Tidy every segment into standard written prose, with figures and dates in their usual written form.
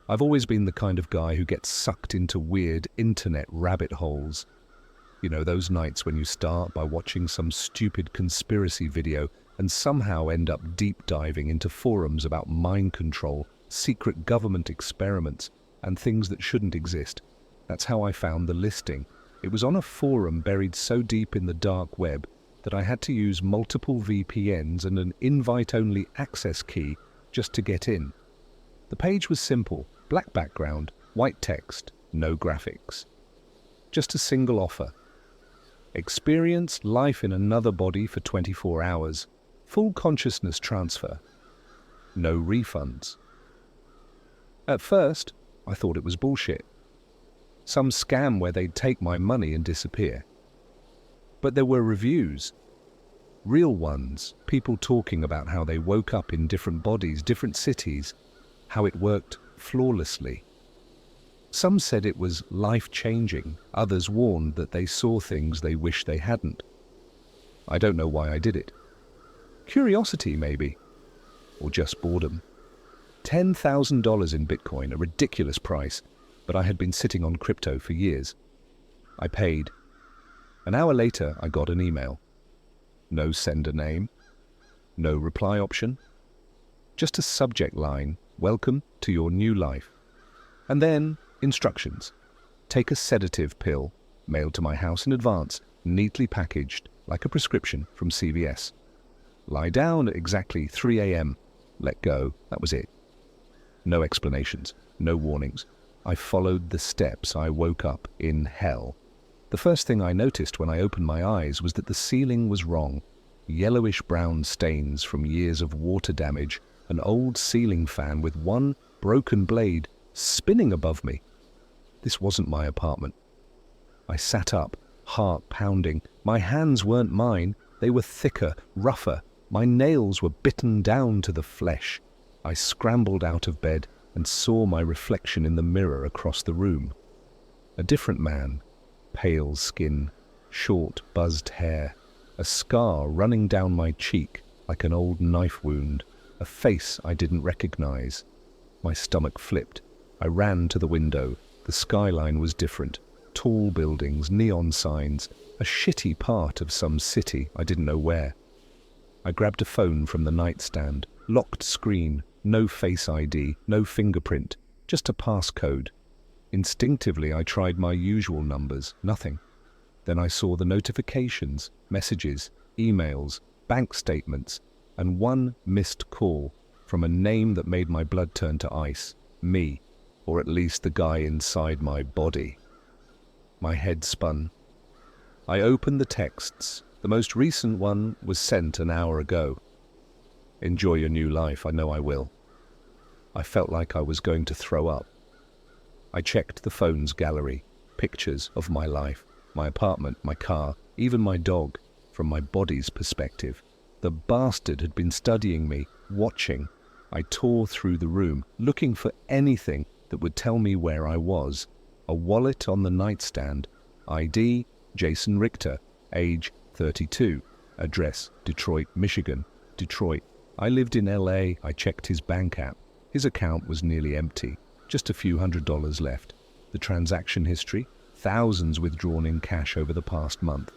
I've always been the kind of guy who gets sucked into weird internet rabbit holes. You know, those nights when you start by watching some stupid conspiracy video and somehow end up deep diving into forums about mind control, secret government experiments, and things that shouldn't exist. That's how I found the listing. It was on a forum buried so deep in the dark web that I had to use multiple VPNs and an invite-only access key just to get in. The page was simple, black background, white text, no graphics. Just a single offer. Experience life in another body for 24 hours. Full consciousness transfer. No refunds. At first, I thought it was bullshit. Some scam where they'd take my money and disappear. But there were reviews. Real ones, people talking about how they woke up in different bodies, different cities, how it worked flawlessly. Some said it was life-changing, others warned that they saw things they wish they hadn't. I don't know why I did it. Curiosity, maybe. Or just boredom. $10,000 in Bitcoin, a ridiculous price, but I had been sitting on crypto for years. I paid. An hour later, I got an email. No sender name. No reply option. Just a subject line, welcome to your new life. And then, instructions. Take a sedative pill, mailed to my house in advance, neatly packaged, like a prescription from CVS. Lie down at exactly 3 a.m. Let go, that was it. No explanations, no warnings. I followed the steps. I woke up in hell. The first thing I noticed when I opened my eyes was that the ceiling was wrong. Yellowish-brown stains from years of water damage, an old ceiling fan with one broken blade spinning above me. This wasn't my apartment. I sat up, heart pounding. My hands weren't mine. They were thicker, rougher. My nails were bitten down to the flesh. I scrambled out of bed and saw my reflection in the mirror across the room. A different man. Pale skin, short, buzzed hair, a scar running down my cheek like an old knife wound, a face I didn't recognize. My stomach flipped. I ran to the window. The skyline was different. Tall buildings, neon signs, a shitty part of some city I didn't know where. I grabbed a phone from the nightstand, locked screen, no Face ID, no fingerprint, just a passcode. Instinctively, I tried my usual numbers, nothing. Then I saw the notifications, messages, emails, bank statements, and one missed call from a name that made my blood turn to ice. Me, or at least the guy inside my body. My head spun. I opened the texts. The most recent one was sent an hour ago. Enjoy your new life, I know I will. I felt like I was going to throw up. I checked the phone's gallery, pictures of my life, my apartment, my car, even my dog, from my body's perspective. The bastard had been studying me, watching. I tore through the room, looking for anything that would tell me where I was. A wallet on the nightstand, ID, Jason Richter, age 32, address, Detroit, Michigan, Detroit. I lived in LA, I checked his bank app. His account was nearly empty. Just a few $100s left. The transaction history, thousands withdrawn in cash over the past month.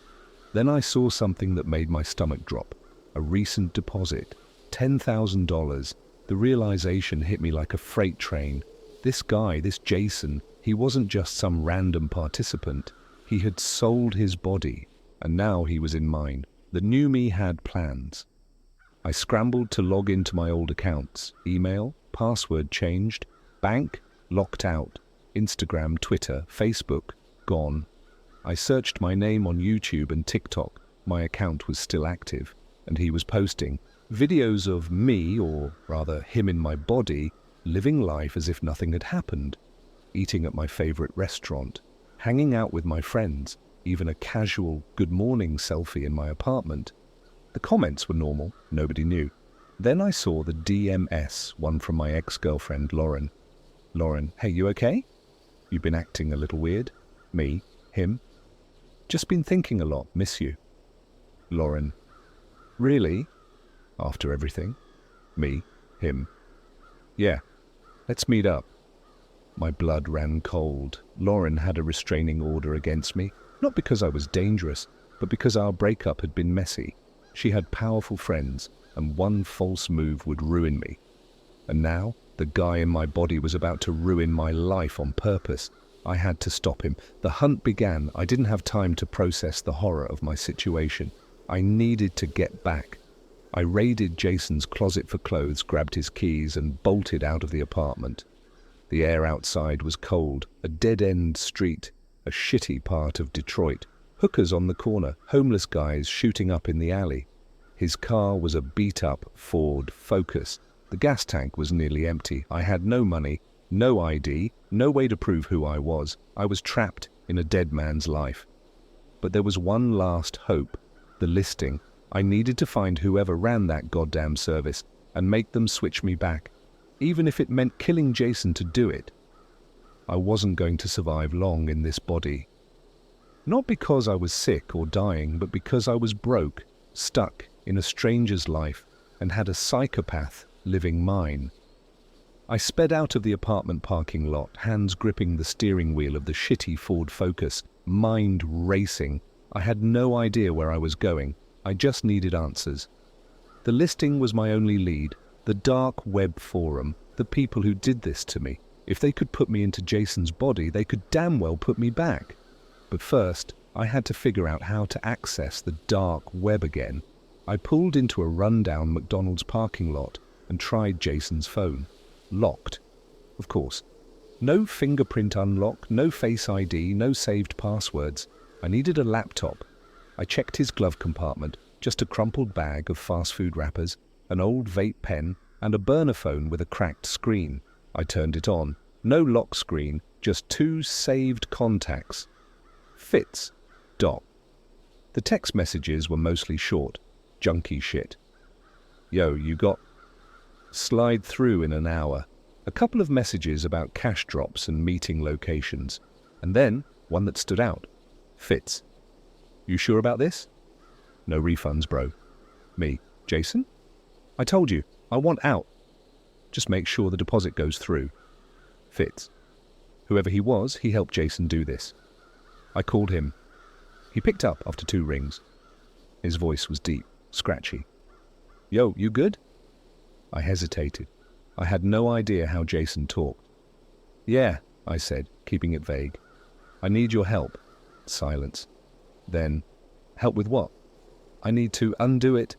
Then I saw something that made my stomach drop. A recent deposit, $10,000. The realization hit me like a freight train. This guy, this Jason, he wasn't just some random participant. He had sold his body, and now he was in mine. The new me had plans. I scrambled to log into my old accounts. Email, password changed, bank, locked out, Instagram, Twitter, Facebook, gone. I searched my name on YouTube and TikTok. My account was still active, and he was posting videos of me, or rather him in my body, living life as if nothing had happened, eating at my favorite restaurant, hanging out with my friends, even a casual good morning selfie in my apartment. The comments were normal, nobody knew. Then I saw the DMS, one from my ex-girlfriend, Lauren. Lauren, hey, you okay? You've been acting a little weird. Me, him. Just been thinking a lot, miss you. Lauren, really? After everything? Me, him. Yeah, let's meet up. My blood ran cold. Lauren had a restraining order against me, not because I was dangerous, but because our breakup had been messy. She had powerful friends, and one false move would ruin me. And now, the guy in my body was about to ruin my life on purpose. I had to stop him. The hunt began. I didn't have time to process the horror of my situation. I needed to get back. I raided Jason's closet for clothes, grabbed his keys, and bolted out of the apartment. The air outside was cold, a dead-end street, a shitty part of Detroit. Hookers on the corner, homeless guys shooting up in the alley. His car was a beat-up Ford Focus. The gas tank was nearly empty. I had no money, no ID, no way to prove who I was. I was trapped in a dead man's life. But there was one last hope, the listing. I needed to find whoever ran that goddamn service and make them switch me back, even if it meant killing Jason to do it. I wasn't going to survive long in this body. Not because I was sick or dying, but because I was broke, stuck in a stranger's life, and had a psychopath living mine. I sped out of the apartment parking lot, hands gripping the steering wheel of the shitty Ford Focus, mind racing. I had no idea where I was going. I just needed answers. The listing was my only lead. The dark web forum, the people who did this to me. If they could put me into Jason's body, they could damn well put me back. But first, I had to figure out how to access the dark web again. I pulled into a rundown McDonald's parking lot and tried Jason's phone. Locked. Of course. No fingerprint unlock, no Face ID, no saved passwords. I needed a laptop. I checked his glove compartment, just a crumpled bag of fast food wrappers, an old vape pen, and a burner phone with a cracked screen. I turned it on. No lock screen, just 2 saved contacts. Fitz. Doc. The text messages were mostly short, junky shit. Yo, you got... Slide through in an hour. A couple of messages about cash drops and meeting locations. And then, one that stood out. Fitz. You sure about this? No refunds, bro. Me. Jason? I told you, I want out. Just make sure the deposit goes through. Fitz. Whoever he was, he helped Jason do this. I called him. He picked up after 2 rings. His voice was deep, scratchy. Yo, you good? I hesitated. I had no idea how Jason talked. Yeah, I said, keeping it vague. I need your help. Silence. Then, help with what? I need to undo it.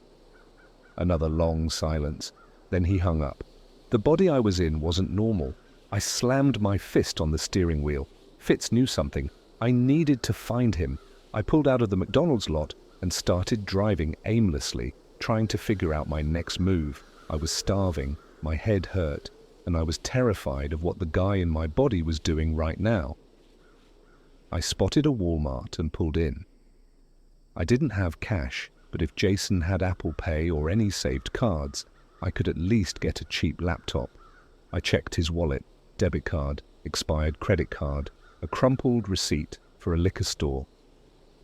Another long silence. Then he hung up. The body I was in wasn't normal. I slammed my fist on the steering wheel. Fitz knew something. I needed to find him. I pulled out of the McDonald's lot and started driving aimlessly, trying to figure out my next move. I was starving, my head hurt, and I was terrified of what the guy in my body was doing right now. I spotted a Walmart and pulled in. I didn't have cash, but if Jason had Apple Pay or any saved cards, I could at least get a cheap laptop. I checked his wallet, debit card, expired credit card, a crumpled receipt for a liquor store.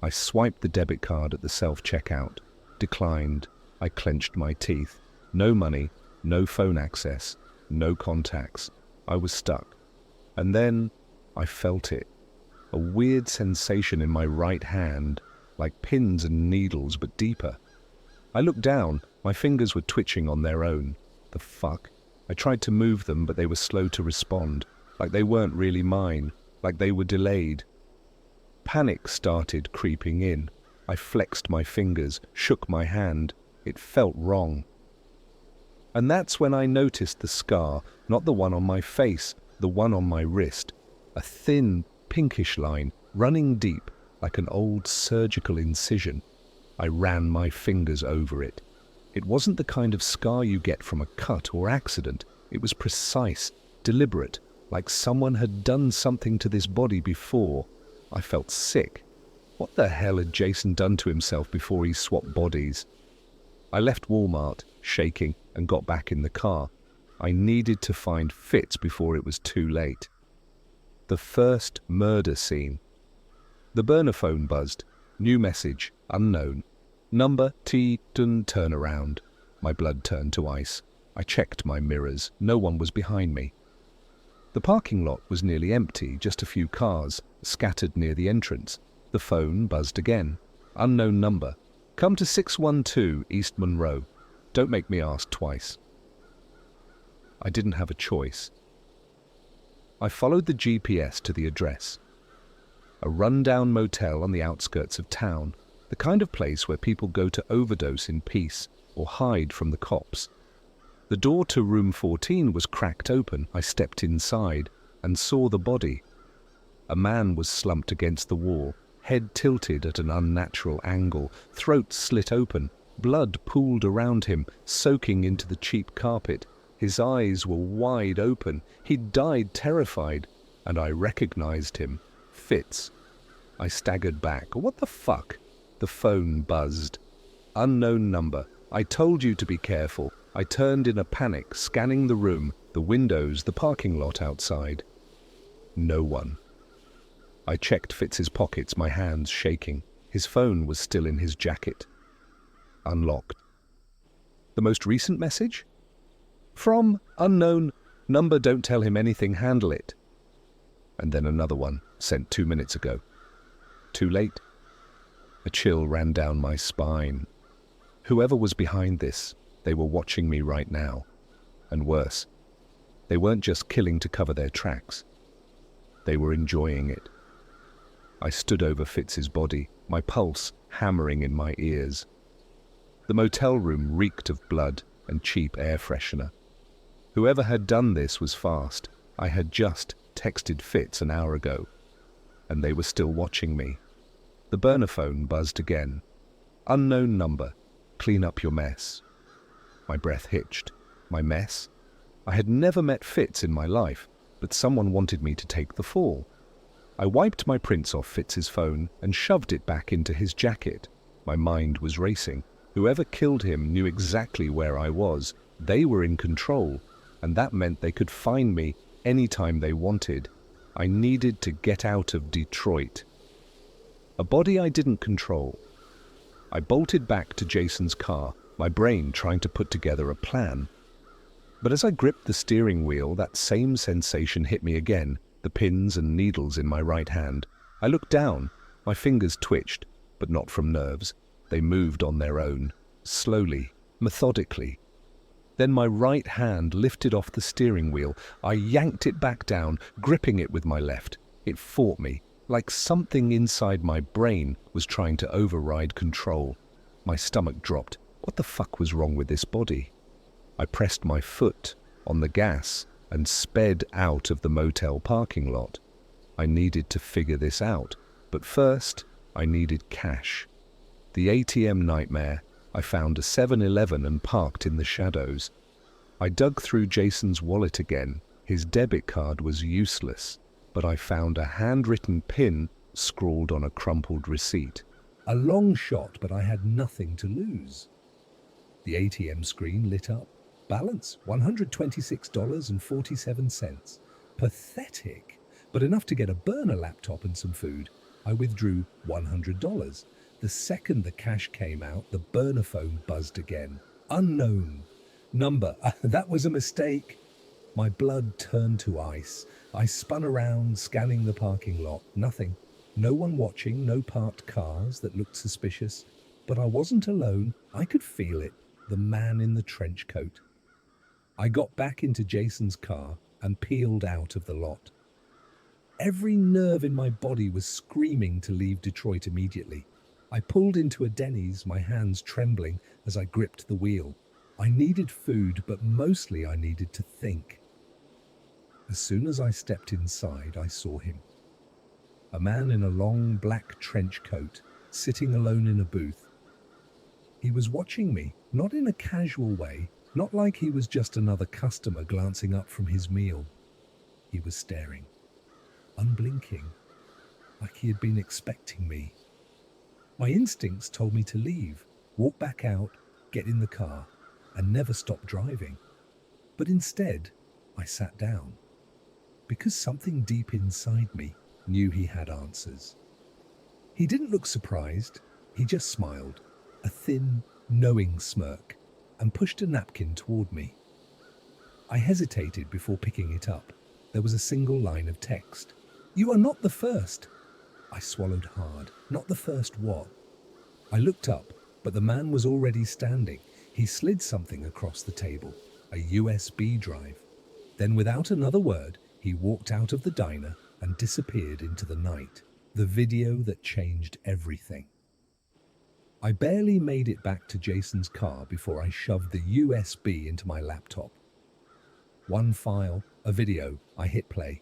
I swiped the debit card at the self-checkout. Declined. I clenched my teeth. No money, no phone access, no contacts. I was stuck. And then I felt it. A weird sensation in my right hand, like pins and needles, but deeper. I looked down. My fingers were twitching on their own. The fuck? I tried to move them, but they were slow to respond, like they weren't really mine, like they were delayed. Panic started creeping in. I flexed my fingers, shook my hand. It felt wrong. And that's when I noticed the scar, not the one on my face, the one on my wrist. A thin, pinkish line, running deep, like an old surgical incision. I ran my fingers over it. It wasn't the kind of scar you get from a cut or accident. It was precise, deliberate, like someone had done something to this body before. I felt sick. What the hell had Jason done to himself before he swapped bodies? I left Walmart, shaking, and got back in the car. I needed to find Fitz before it was too late. The first murder scene. The burner phone buzzed. New message, unknown. Number T-Ton turnaround. My blood turned to ice. I checked my mirrors. No one was behind me. The The parking lot was nearly empty, just a few cars scattered near the entrance. The phone buzzed again. Unknown number. Come to 612 East Monroe. Don't make me ask twice. I didn't have a choice. I followed the GPS to the address. A rundown motel on the outskirts of town, the kind of place where people go to overdose in peace or hide from the cops. The door to room 14 was cracked open. I stepped inside and saw the body. A man was slumped against the wall, head tilted at an unnatural angle, throat slit open, blood pooled around him, soaking into the cheap carpet. His eyes were wide open. He'd died terrified, and I recognized him. Fitz. I staggered back. What the fuck? The phone buzzed. Unknown number. I told you to be careful. I turned in a panic, scanning the room, the windows, the parking lot outside. No one. I checked Fitz's pockets, my hands shaking. His phone was still in his jacket. Unlocked. The most recent message? From unknown number, don't tell him anything, handle it. And then another one, sent 2 minutes ago. Too late. A chill ran down my spine. Whoever was behind this, they were watching me right now. And worse, they weren't just killing to cover their tracks. They were enjoying it. I stood over Fitz's body, my pulse hammering in my ears. The motel room reeked of blood and cheap air freshener. Whoever had done this was fast. I had just texted Fitz an hour ago, and they were still watching me. The burner phone buzzed again. Unknown number. Clean up your mess. My breath hitched. My mess? I had never met Fitz in my life, but someone wanted me to take the fall. I wiped my prints off Fitz's phone and shoved it back into his jacket. My mind was racing. Whoever killed him knew exactly where I was. They were in control, and that meant they could find me anytime they wanted. I needed to get out of Detroit. A body I didn't control. I bolted back to Jason's car, my brain trying to put together a plan. But as I gripped the steering wheel, that same sensation hit me again, the pins and needles in my right hand. I looked down. My fingers twitched, but not from nerves. They moved on their own, slowly, methodically. Then my right hand lifted off the steering wheel. I yanked it back down, gripping it with my left. It fought me, like something inside my brain was trying to override control. My stomach dropped. What the fuck was wrong with this body? I pressed my foot on the gas and sped out of the motel parking lot. I needed to figure this out, but first I needed cash. The ATM nightmare. I found a 7-Eleven and parked in the shadows. I dug through Jason's wallet again. His debit card was useless, but I found a handwritten pin scrawled on a crumpled receipt. A long shot, but I had nothing to lose. The ATM screen lit up. Balance, $126.47. Pathetic, but enough to get a burner laptop and some food. I withdrew $100. The second the cash came out, the burner phone buzzed again. Unknown number. That was a mistake. My blood turned to ice. I spun around, scanning the parking lot. Nothing. No one watching, no parked cars that looked suspicious. But I wasn't alone. I could feel it. The man in the trench coat. I got back into Jason's car and peeled out of the lot. Every nerve in my body was screaming to leave Detroit immediately. I pulled into a Denny's, my hands trembling as I gripped the wheel. I needed food, but mostly I needed to think. As soon as I stepped inside, I saw him. A man in a long black trench coat, sitting alone in a booth. He was watching me, not in a casual way, not like he was just another customer glancing up from his meal. He was staring, unblinking, like he had been expecting me. My instincts told me to leave, walk back out, get in the car, and never stop driving. But instead, I sat down, because something deep inside me knew he had answers. He didn't look surprised, he just smiled, a thin, knowing smirk, and pushed a napkin toward me. I hesitated before picking it up. There was a single line of text. "You are not the first." I swallowed hard. Not the first what? I looked up, but the man was already standing. He slid something across the table, a USB drive. Then, without another word, he walked out of the diner and disappeared into the night. The video that changed everything. I barely made it back to Jason's car before I shoved the USB into my laptop. One file, a video. I hit play.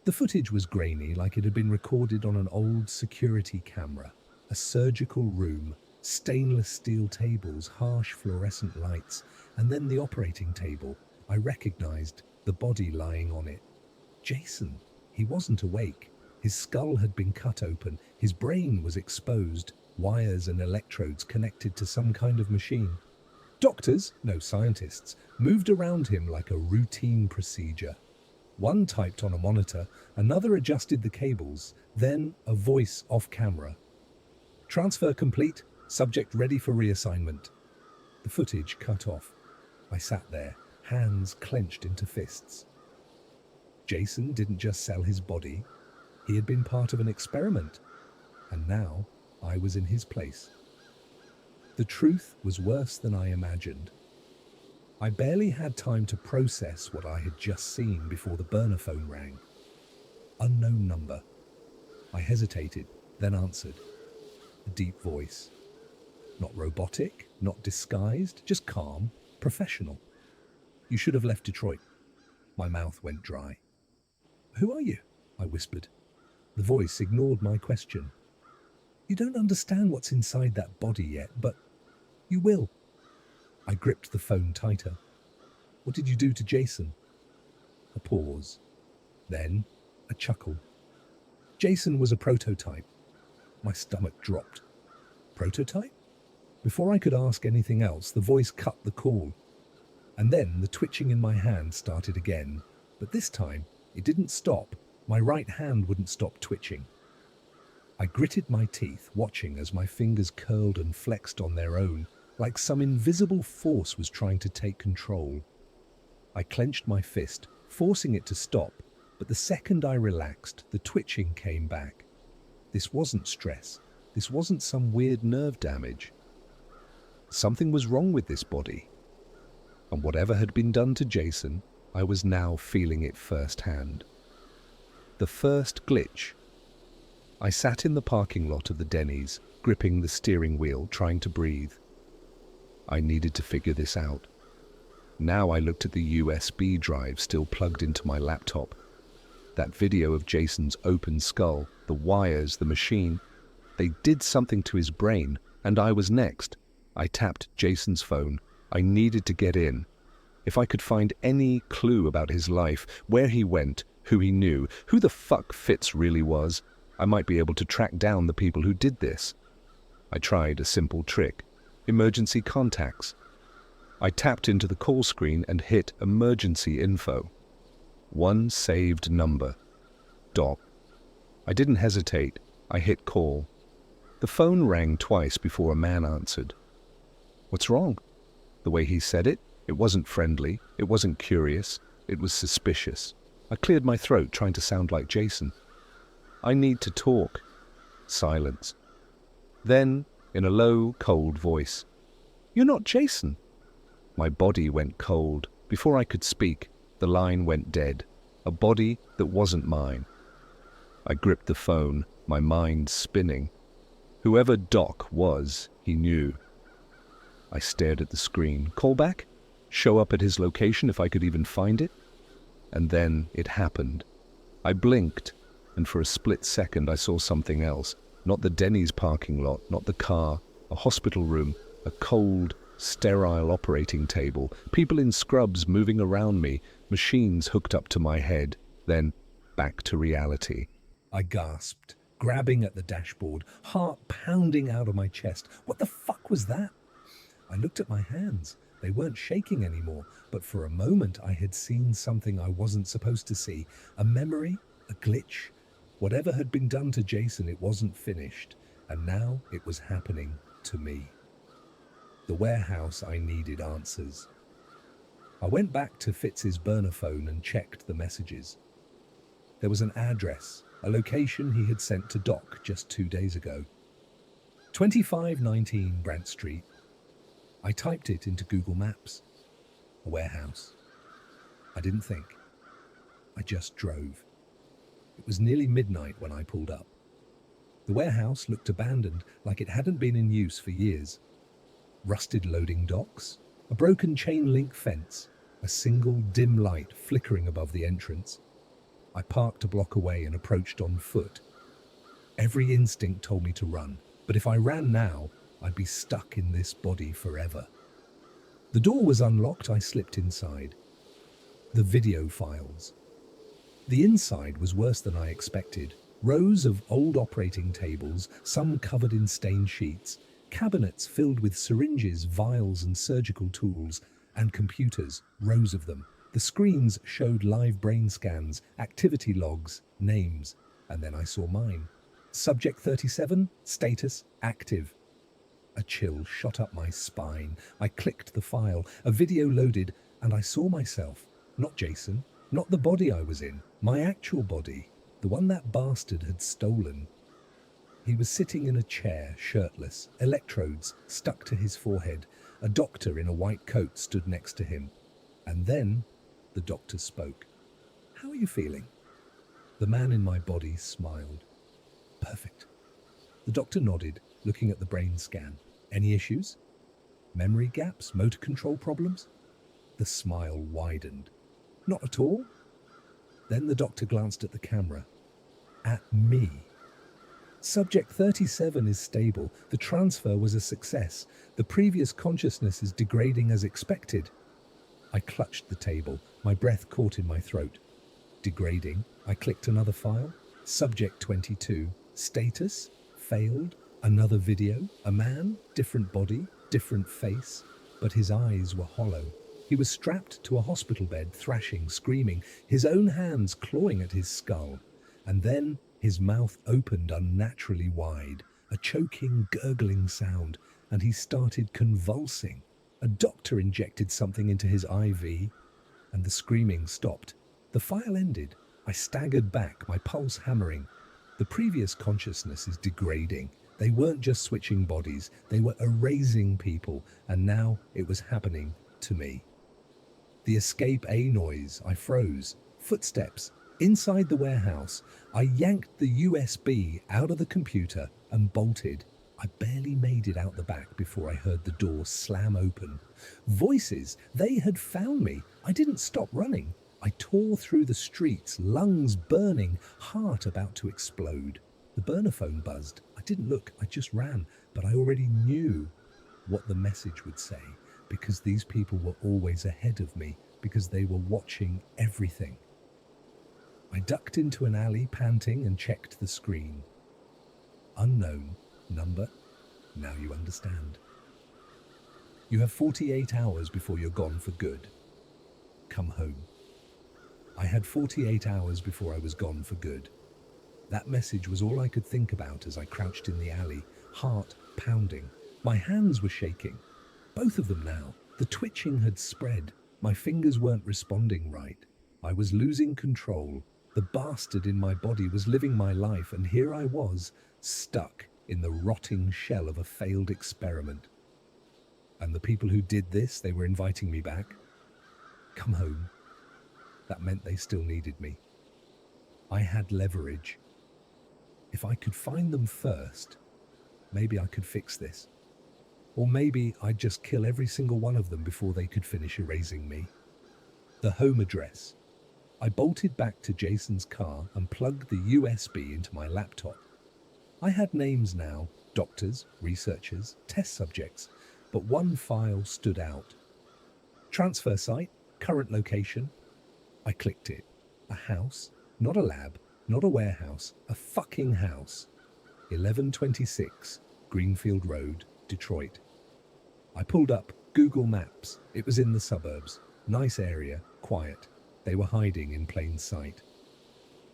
The footage was grainy, like it had been recorded on an old security camera. A surgical room, stainless steel tables, harsh fluorescent lights, and then the operating table. I recognized the body lying on it. Jason. He wasn't awake. His skull had been cut open. His brain was exposed, wires and electrodes connected to some kind of machine. Doctors, no scientists, moved around him like a routine procedure. One typed on a monitor, another adjusted the cables, then a voice off camera. "Transfer complete, subject ready for reassignment." The footage cut off. I sat there, hands clenched into fists. Jason didn't just sell his body. He had been part of an experiment. And now I was in his place. The truth was worse than I imagined. I barely had time to process what I had just seen before the burner phone rang. Unknown number. I hesitated, then answered. A deep voice. Not robotic, not disguised, just calm, professional. "You should have left Detroit." My mouth went dry. "Who are you?" I whispered. The voice ignored my question. "You don't understand what's inside that body yet, but you will." I gripped the phone tighter. "What did you do to Jason?" A pause. Then a chuckle. "Jason was a prototype." My stomach dropped. Prototype? Before I could ask anything else, the voice cut the call. And then the twitching in my hand started again. But this time, it didn't stop. My right hand wouldn't stop twitching. I gritted my teeth, watching as my fingers curled and flexed on their own, like some invisible force was trying to take control. I clenched my fist, forcing it to stop, but the second I relaxed, the twitching came back. This wasn't stress. This wasn't some weird nerve damage. Something was wrong with this body. And whatever had been done to Jason, I was now feeling it firsthand. The first glitch. I sat in the parking lot of the Denny's, gripping the steering wheel, trying to breathe. I needed to figure this out. Now I looked at the USB drive still plugged into my laptop. That video of Jason's open skull, the wires, the machine. They did something to his brain, and I was next. I tapped Jason's phone. I needed to get in. If I could find any clue about his life, where he went, who he knew, who the fuck Fitz really was, I might be able to track down the people who did this. I tried a simple trick. Emergency contacts. I tapped into the call screen and hit emergency info. One saved number. Doc. I didn't hesitate. I hit call. The phone rang twice before a man answered. What's wrong? The way he said it, it wasn't friendly, it wasn't curious, it was suspicious. I cleared my throat, trying to sound like Jason. I need to talk. Silence. Then, in a low, cold voice, You're not Jason. My body went cold. Before I could speak, the line went dead. A body that wasn't mine. I gripped the phone, my mind spinning. Whoever Doc was, he knew. I stared at the screen. Call back? Show up at his location if I could even find it? And then it happened. I blinked, and for a split second I saw something else. Not the Denny's parking lot, not the car, a hospital room, a cold, sterile operating table, people in scrubs moving around me, machines hooked up to my head, then back to reality. I gasped, grabbing at the dashboard, heart pounding out of my chest. What the fuck was that? I looked at my hands. They weren't shaking anymore, but for a moment I had seen something I wasn't supposed to see. A memory, a glitch. Whatever had been done to Jason, it wasn't finished, and now it was happening to me. The warehouse, I needed answers. I went back to Fitz's burner phone and checked the messages. There was an address, a location he had sent to Doc just 2 days ago. 2519 Brant Street. I typed it into Google Maps. A warehouse. I didn't think. I just drove. It was nearly midnight when I pulled up. The warehouse looked abandoned, like it hadn't been in use for years. Rusted loading docks, a broken chain link fence, a single dim light flickering above the entrance. I parked a block away and approached on foot. Every instinct told me to run, but if I ran now, I'd be stuck in this body forever. The door was unlocked. I slipped inside. The video files. The inside was worse than I expected. Rows of old operating tables, some covered in stained sheets, cabinets filled with syringes, vials and surgical tools, and computers, rows of them. The screens showed live brain scans, activity logs, names, and then I saw mine. Subject 37, status active. A chill shot up my spine. I clicked the file. A video loaded, and I saw myself. Not Jason, not the body I was in, my actual body, the one that bastard had stolen. He was sitting in a chair, shirtless, electrodes stuck to his forehead. A doctor in a white coat stood next to him. And then the doctor spoke. "How are you feeling?" The man in my body smiled. "Perfect." The doctor nodded, looking at the brain scan. "Any issues? Memory gaps? Motor control problems?" The smile widened. "Not at all." Then the doctor glanced at the camera. At me. "Subject 37 is stable. The transfer was a success. The previous consciousness is degrading as expected." I clutched the table. My breath caught in my throat. Degrading. I clicked another file. Subject 22. Status? Failed. Another video. A man. Different body. Different face. But his eyes were hollow. He was strapped to a hospital bed, thrashing, screaming, his own hands clawing at his skull. And then his mouth opened unnaturally wide, a choking, gurgling sound, and he started convulsing. A doctor injected something into his IV, and the screaming stopped. The file ended. I staggered back, my pulse hammering. The previous consciousness is degrading. They weren't just switching bodies, they were erasing people, and now it was happening to me. The escape A noise, I froze. Footsteps. Inside the warehouse, I yanked the USB out of the computer and bolted. I barely made it out the back before I heard the door slam open. Voices. They had found me. I didn't stop running. I tore through the streets, lungs burning, heart about to explode. The burner phone buzzed. I didn't look, I just ran, but I already knew what the message would say, because these people were always ahead of me, because they were watching everything. I ducked into an alley, panting, and checked the screen. Unknown number. Now you understand. You have 48 hours before you're gone for good. Come home. I had 48 hours before I was gone for good. That message was all I could think about as I crouched in the alley, heart pounding. My hands were shaking. Both of them now. The twitching had spread. My fingers weren't responding right. I was losing control. The bastard in my body was living my life, and here I was, stuck in the rotting shell of a failed experiment. And the people who did this, they were inviting me back. Come home. That meant they still needed me. I had leverage. If I could find them first, maybe I could fix this. Or maybe I'd just kill every single one of them before they could finish erasing me. The home address. I bolted back to Jason's car and plugged the USB into my laptop. I had names now, doctors, researchers, test subjects, but one file stood out. Transfer site, current location. I clicked it. A house, not a lab, not a warehouse, a fucking house. 1126 Greenfield Road, Detroit. I pulled up Google Maps. It was in the suburbs. Nice area, quiet. They were hiding in plain sight.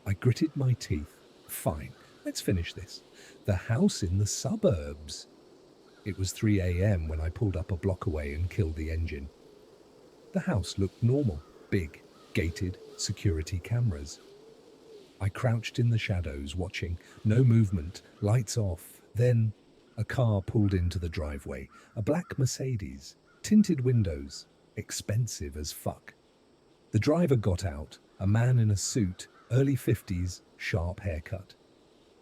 I gritted my teeth. Fine, let's finish this. The house in the suburbs. It was 3 a.m. when I pulled up a block away and killed the engine. The house looked normal, big, gated, security cameras. I crouched in the shadows, watching. No movement, lights off. Then a car pulled into the driveway. A black Mercedes, tinted windows, expensive as fuck. The driver got out, a man in a suit, early 50s, sharp haircut.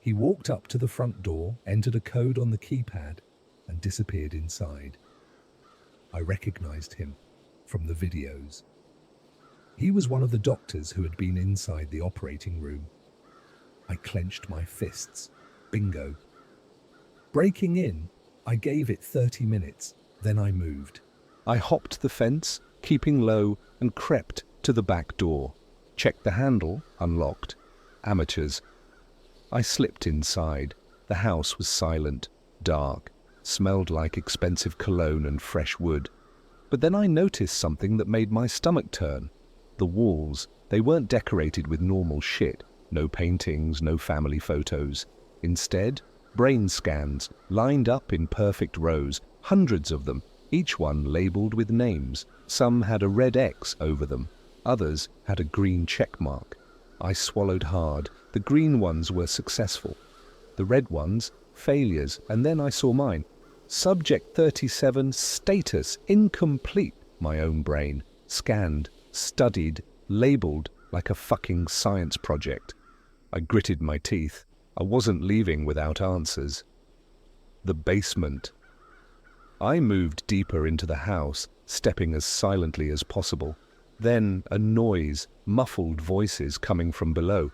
He walked up to the front door, entered a code on the keypad, and disappeared inside. I recognized him from the videos. He was one of the doctors who had been inside the operating room. I clenched my fists. Bingo. Breaking in, I gave it 30 minutes, then I moved. I hopped the fence, keeping low, and crept to the back door. Checked the handle, unlocked. Amateurs. I slipped inside. The house was silent, dark, smelled like expensive cologne and fresh wood. But then I noticed something that made my stomach turn. The walls, they weren't decorated with normal shit. No paintings, no family photos. Instead, brain scans, lined up in perfect rows, hundreds of them, each one labeled with names. Some had a red X over them, others had a green check mark. I swallowed hard. The green ones were successful. The red ones, failures, and then I saw mine. Subject 37, status, incomplete. My own brain, scanned, studied, labeled like a fucking science project. I gritted my teeth. I wasn't leaving without answers. The basement. I moved deeper into the house, stepping as silently as possible. Then a noise, muffled voices coming from below.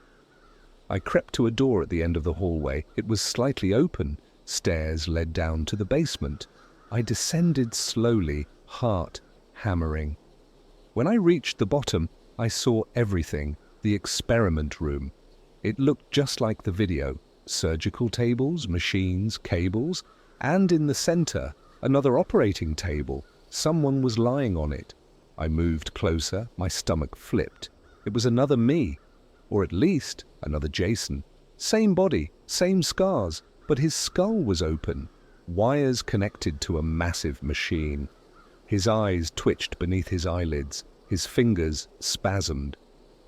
I crept to a door at the end of the hallway. It was slightly open. Stairs led down to the basement. I descended slowly, heart hammering. When I reached the bottom, I saw everything, the experiment room. It looked just like the video. Surgical tables, machines, cables, and in the center, another operating table. Someone was lying on it. I moved closer, my stomach flipped. It was another me, or at least another Jason. Same body, same scars, but his skull was open, wires connected to a massive machine. His eyes twitched beneath his eyelids, his fingers spasmed.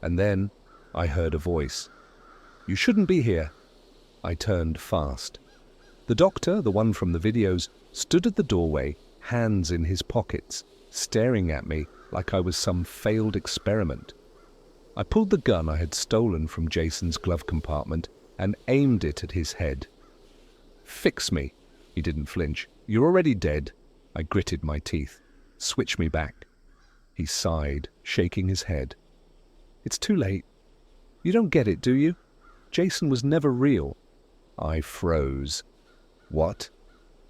And then I heard a voice. "You shouldn't be here." I turned fast. The doctor, the one from the videos, stood at the doorway, hands in his pockets, staring at me like I was some failed experiment. I pulled the gun I had stolen from Jason's glove compartment and aimed it at his head. "Fix me." He didn't flinch. "You're already dead." I gritted my teeth. "Switch me back." He sighed, shaking his head. "It's too late. You don't get it, do you? Jason was never real." I froze. "What?"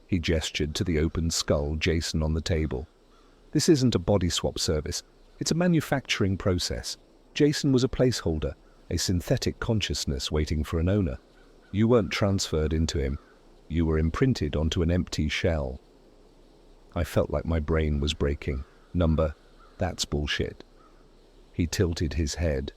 He gestured to the open skull Jason on the table. "This isn't a body swap service. It's a manufacturing process. Jason was a placeholder, a synthetic consciousness waiting for an owner. You weren't transferred into him. You were imprinted onto an empty shell." I felt like my brain was breaking. That's bullshit." He tilted his head.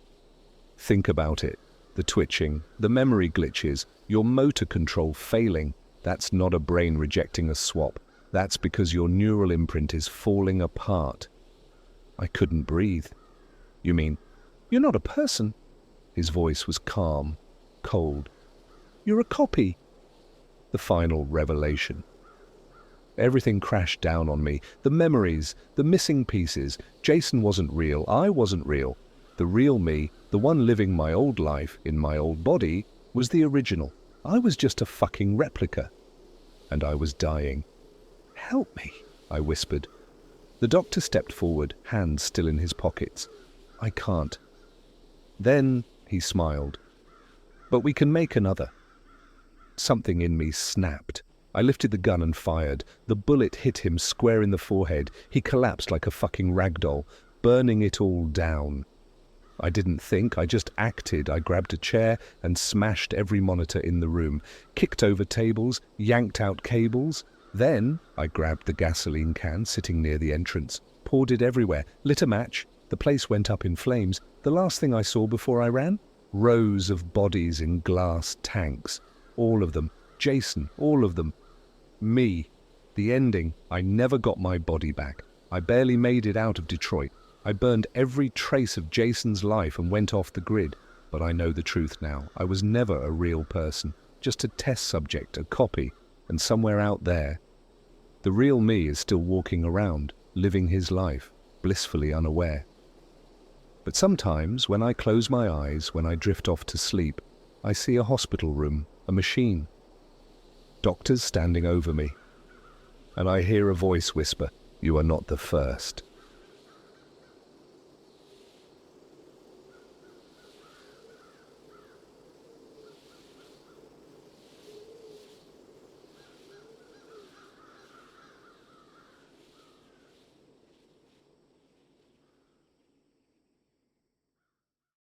"Think about it. The twitching, the memory glitches, your motor control failing. That's not a brain rejecting a swap. That's because your neural imprint is falling apart." I couldn't breathe. "You mean, you're not a person?" His voice was calm, cold. "You're a copy." The final revelation. Everything crashed down on me. The memories, the missing pieces. Jason wasn't real. I wasn't real. The real me, the one living my old life in my old body, was the original. I was just a fucking replica. And I was dying. "Help me," I whispered. The doctor stepped forward, hands still in his pockets. "I can't." Then he smiled. "But we can make another." Something in me snapped. I lifted the gun and fired. The bullet hit him square in the forehead. He collapsed like a fucking ragdoll, burning it all down. I didn't think, I just acted. I grabbed a chair and smashed every monitor in the room, kicked over tables, yanked out cables. Then I grabbed the gasoline can sitting near the entrance, poured it everywhere, lit a match. The place went up in flames. The last thing I saw before I ran? Rows of bodies in glass tanks. All of them. Jason, all of them. Me. The ending. I never got my body back. I barely made it out of Detroit. I burned every trace of Jason's life and went off the grid. But I know the truth now. I was never a real person, just a test subject, a copy, and somewhere out there, the real me is still walking around, living his life, blissfully unaware. But sometimes, when I close my eyes, when I drift off to sleep, I see a hospital room, a machine, doctors standing over me, and I hear a voice whisper, "You are not the first."